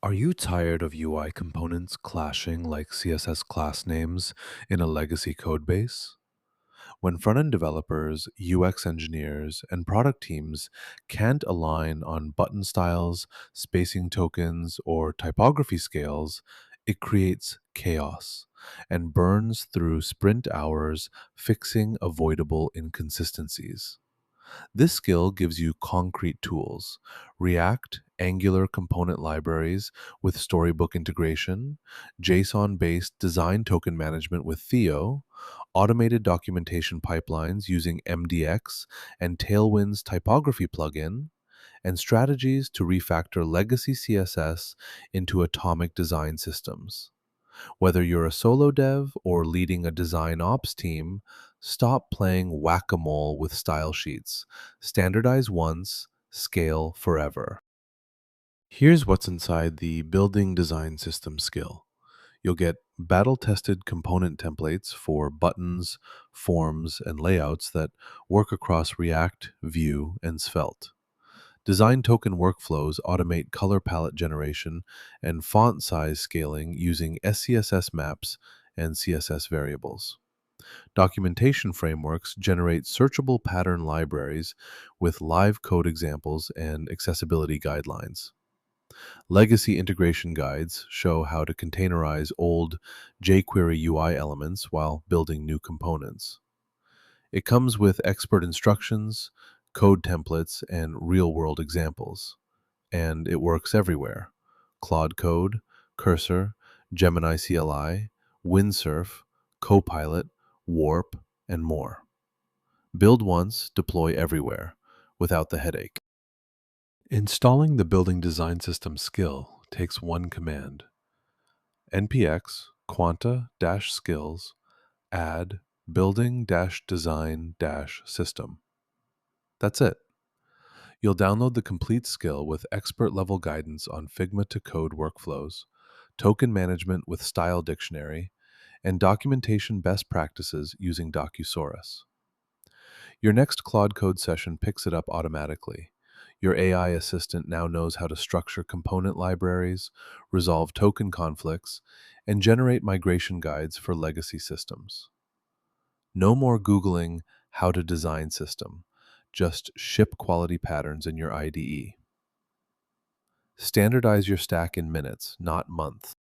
Are you tired of UI components clashing like CSS class names in a legacy codebase? When front end developers, UX engineers, and product teams can't align on button styles, spacing tokens, or typography scales, it creates chaos and burns through sprint hours fixing avoidable inconsistencies. This skill gives you concrete tools: React, Angular component libraries with Storybook integration, JSON based design token management with Theo, automated documentation pipelines using MDX and Tailwind's typography plugin, and strategies to refactor legacy CSS into atomic design systems. Whether you're a solo dev or leading a design ops team, stop playing whack a mole with style sheets. Standardize once, scale forever. Here's what's inside the Building Design System skill. You'll get battle tested component templates for buttons, forms, and layouts that work across React, Vue, and Svelte. Design token workflows automate color palette generation and font size scaling using SCSS maps and CSS variables. Documentation frameworks generate searchable pattern libraries with live code examples and accessibility guidelines. Legacy integration guides show how to containerize old jQuery UI elements while building new components. It comes with expert instructions, code templates, and real world examples. And it works everywhere: Claude Code, Cursor, Gemini CLI, Windsurf, Copilot, Warp, and more. Build once, deploy everywhere, without the headache. Installing the Building Design System skill takes one command: npx quanta-skills add building-design-system. That's it. You'll download the complete skill with expert level guidance on Figma to code workflows, token management with style dictionary, and documentation best practices using Docusaurus. Your next Claude Code session picks it up automatically. Your AI assistant now knows how to structure component libraries, resolve token conflicts, and generate migration guides for legacy systems. No more Googling how to design system. Just ship quality patterns in your IDE. Standardize your stack in minutes, not months.